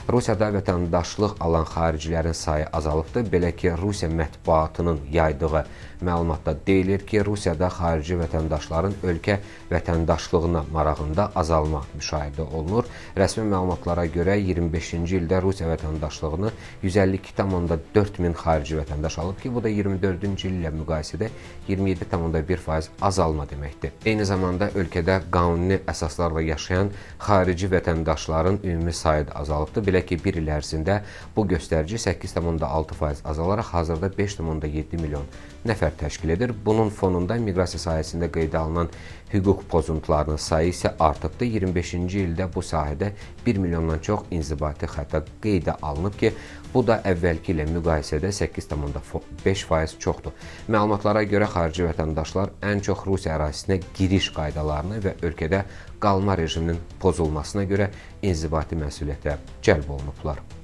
Rusiyada vətəndaşlıq alan xaricilərin sayı azalıbdır. Belə ki, Rusiya mətbuatının yaydığı məlumatda deyilir ki, Rusiyada xarici vətəndaşların ölkə vətəndaşlığına marağında azalma müşahidə olunur. Rəsmi məlumatlara görə 25-ci ildə Rusiya vətəndaşlığını 152,4 min xarici vətəndaş alıb ki, bu da 24-cü il ilə müqayisədə 27,1% azalma deməkdir. Eyni zamanda ölkədə qanuni əsaslarla yaşayan xarici vətəndaşların ümumi sayı da azalıbdır. Belə ki, bir il ərzində bu göstərici 8,6% azalaraq hazırda 5,7 milyon nəfər təşkil edir. Bunun fonunda miqrasiya sahəsində qeydə alınan hüquq pozuntularının sayı isə artıbdır. 25-ci ildə bu sahədə 1 milyondan çox inzibati xəta qeydə alınıb ki, bu da əvvəlki ilə müqayisədə 8,5% çoxdur. Məlumatlara görə xarici vətəndaşlar ən çox Rusiya ərazisinə giriş qaydalarını və ölkədə qalma rejiminin pozulmasına görə inzibati məsuliyyətə cəlb olunublar.